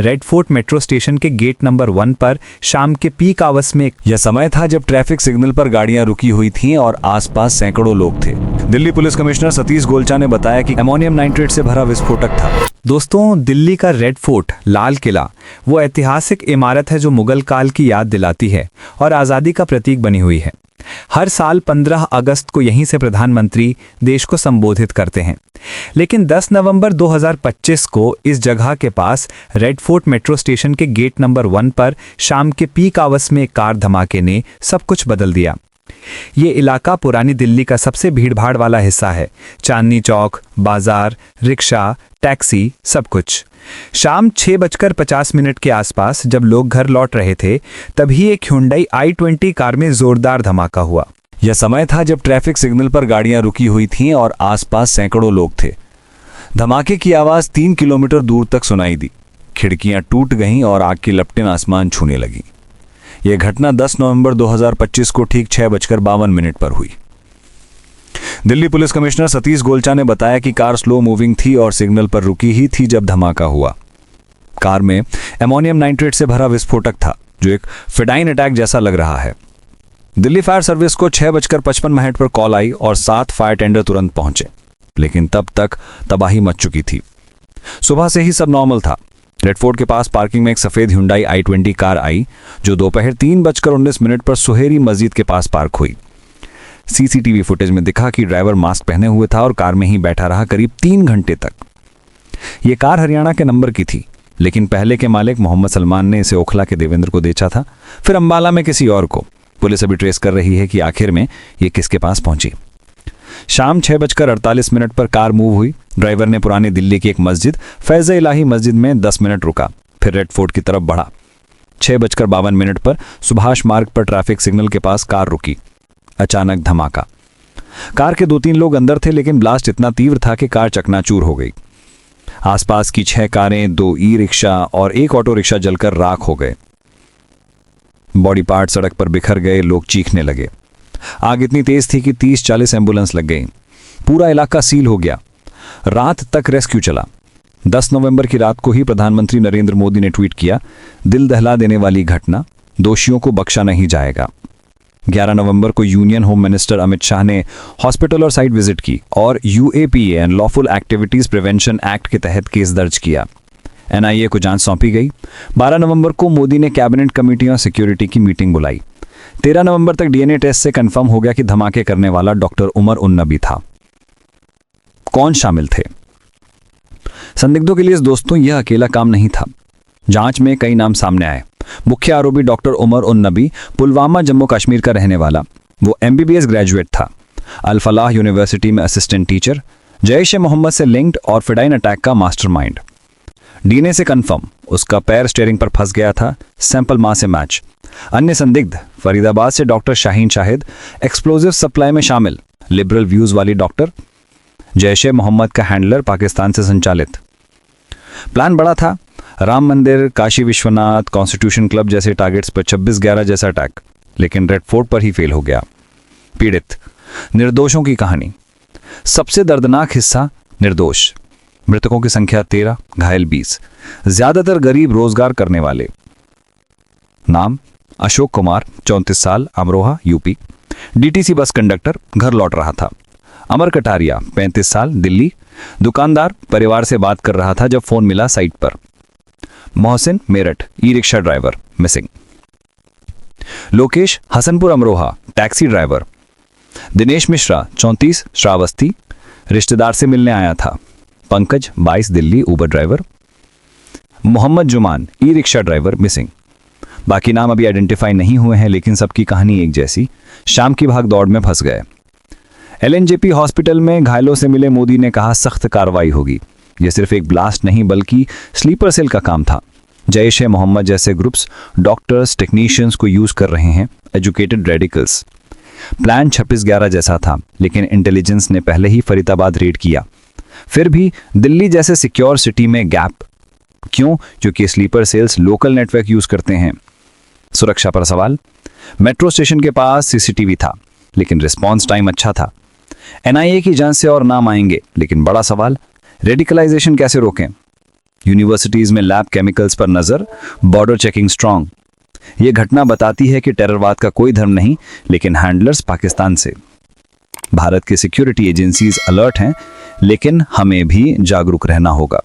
Red fort metro station के gate number 1 पर शाम के पीक आवर्स में यह समय था जब ट्रैफिक सिग्नल पर गाड़ियां रुकी हुई थीं और आसपास सैकड़ों लोग थे। दिल्ली पुलिस कमिश्नर सतीश गोलचा ने बताया कि अमोनियम नाइट्रेट से भरा विस्फोटक था। दोस्तों, दिल्ली का रेड फोर्ट लाल किला वो ऐतिहासिक इमारत है जो मुगल काल की याद दिलाती है और आज़ादी का प्रतीक बनी हुई है। हर साल 15 अगस्त को यहीं से प्रधानमंत्री देश को संबोधित करते हैं। लेकिन 10 नवंबर 2025 को इस जगह के पास रेड फोर्ट मेट्रो स्टेशन के गेट नंबर 1 पर शाम के पीक आवर्स में एक कार धमाके ने सब कुछ बदल दिया। ये इलाका पुरानी दिल्ली का सबसे भीड़भाड़ वाला हिस्सा है। चांदनी चौक, बाजार, रिक्शा, टैक्सी, सब कुछ। शाम 6:50 के आसपास जब लोग घर लौट रहे थे, तभी एक Hyundai i20 कार में जोरदार धमाका हुआ। यह समय था जब ट्रैफिक सिग्नल पर गाड़ियां रुकी हुई थीं और आसपास सैकड़ों लोग थे। धमाके की आवाज 3 किलोमीटर दूर तक सुनाई दी। खिड़कियां टूट गईं और आग की लपटें आसमान छूने लगीं। यह घटना 10 नवंबर 2025 को ठीक 6:52 पर हुई। दिल्ली पुलिस कमिश्नर सतीश गोलचा ने बताया कि कार स्लो मूविंग थी और सिग्नल पर रुकी ही थी जब धमाका हुआ। कार में अमोनियम नाइट्रेट से भरा विस्फोटक था जो एक फिडाइन अटैक जैसा लग रहा है। दिल्ली फायर सर्विस को 6:55 पर कॉल आई और 7 फायर टेंडर तुरंत पहुंचे, लेकिन तब तक तबाही मच चुकी थी। सुबह से ही सब नॉर्मल था। रेड फोर्ट के पास पार्किंग में एक सफेद Hyundai i20 कार आई जो दोपहर 3:19 पर सुहेरी मस्जिद के पास पार्क हुई। सीसीटीवी फुटेज में दिखा कि ड्राइवर मास्क पहने हुए था और कार में ही बैठा रहा करीब 3 घंटे तक। यह कार हरियाणा के नंबर की थी, लेकिन पहले के मालिक मोहम्मद सलमान ने इसे ओखला के देवेंद्र को बेचा था, फिर अंबाला में किसी और को। पुलिस अभी ट्रेस कर रही है कि आखिर में ये किसके पास पहुंची। शाम 6:48 पर कार मूव हुई। ड्राइवर ने पुरानी दिल्ली की एक मस्जिद फैज़ इलाही मस्जिद में 10 मिनट रुका, फिर रेड फोर्ट की तरफ बढ़ा। 6:52 पर सुभाष मार्ग पर ट्रैफिक सिग्नल के पास कार रुकी। अचानक धमाका। कार के 2-3 लोग अंदर थे, लेकिन ब्लास्ट इतना तीव्र था कि कार चकनाचूर हो गई। आसपास की 6 कारें, 2 ई रिक्शा और 1 ऑटो रिक्शा जलकर राख हो गए। बॉडी पार्ट सड़क पर बिखर गए। लोग चीखने लगे। आग इतनी तेज थी कि 30-40 एम्बुलेंस लग गई। पूरा इलाका सील हो गया। रात तक रेस्क्यू चला। 10 नवंबर की रात को ही प्रधानमंत्री नरेंद्र मोदी ने ट्वीट किया, दिल दहला देने वाली घटना, दोषियों को बख्शा नहीं जाएगा। 11 नवंबर को union home minister Amit Shah ने हॉस्पिटल और साइट विजिट की और UAPA unlawful activities prevention act के तहत केस दर्ज किया। NIA को जांच सौंपी गई। 12 नवंबर को मोदी ने कैबिनेट कमेटी और सिक्योरिटी की मीटिंग बुलाई। 13 नवंबर तक DNA टेस्ट से कंफर्म हो गया कि धमाके करने वाला डॉक्टर उमर उन नबी था। कौन शामिल थे? संदिग्धों के लिए दोस्तों यह अकेला काम नहीं था। जांच में कई नाम सामने आए। मुख्य आरोपी डॉक्टर उमर उन नबी पुलवामा जम्मू कश्मीर का रहने वाला। वो MBBS ग्रेजुएट था। अल फलाह यूनिवर्सिटी में असिस्टेंट टीचर, जैश ए मोहम्मद से लिंक्ड और फिडाइन अटैक का मास्टरमाइंड। DNA से कंफर्म उसका पैर स्टीयरिंग पर फंस गया था। सैंपल मां से मैच। अन्य संदिग्ध फरीदाबाद से doctor Shaheen Shahid, explosive supply में शामिल, लिबरल व्यूज वाली डॉक्टर। जैश ए मोहम्मद का हैंडलर, पाकिस्तान से संचालित। प्लान बड़ा था। राम मंदिर, काशी विश्वनाथ, कॉन्स्टिट्यूशन क्लब जैसे टारगेट्स पर 26/11 जैसा अटैक, लेकिन रेड फोर्ट पर ही फेल हो गया। पीड़ित निर्दोषों की कहानी। सबसे दर्दनाक हिस्सा निर्दोष। मृतकों की संख्या 13, घायल 20, ज्यादातर गरीब रोजगार करने वाले। नाम अशोक कुमार, 34 साल, Amroha, UP, DTC bus conductor, घर लौट रहा था। अमर कटारिया, 35 साल, दिल्ली, दुकानदार, परिवार से बात कर रहा था जब फोन मिला साइट पर। Mohsin, Meerut, e rickshaw driver, missing. Lokesh, Hasanpur, Amroha, taxi driver. Dinesh Mishra, 34, Shravasti, रिश्तेदार से मिलने आया था। पंकज, 22, दिल्ली, उबर driver. Mohammad जुमान, e rickshaw driver, missing. बाकी नाम अभी आइडेंटिफाई नहीं हुए हैं, लेकिन सबकी कहानी एक जैसी। शाम की भाग दौड़ में फंस गए। LNJP हॉस्पिटल में घायलों से मिले मोदी ने कहा, सख्त कार्रवाई होगी। यह सिर्फ एक ब्लास्ट नहीं बल्कि स्लीपर सेल का काम था। जैश ए मोहम्मद जैसे ग्रुप्स डॉक्टर्स, टेक्नीशियंस को यूज कर रहे हैं, एजुकेटेड रेडिकल्स। प्लान 26/11 जैसा था, लेकिन इंटेलिजेंस ने पहले ही फरीदाबाद रेड किया। फिर भी दिल्ली जैसे सिक्योर सिटी में गैप क्यों? क्योंकि sleeper cells local network use करते हैं। सुरक्षा पर सवाल। मेट्रो स्टेशन के पास CCTV था, लेकिन रिस्पॉन्स टाइम अच्छा था। NIA की जांच से और नाम आएंगे, लेकिन बड़ा सवाल, रेडिकलाइजेशन कैसे रोकें? यूनिवर्सिटीज में लैब केमिकल्स पर नजर, बॉर्डर चेकिंग स्ट्रांग। ये घटना बताती है कि टेररवाद का कोई धर्म नहीं, लेकिन हैंडलर्स पाकिस्तान से। भारत की सिक्योरिटी एजेंसीज अलर्ट हैं, लेकिन हमें भी जागरूक रहना होगा।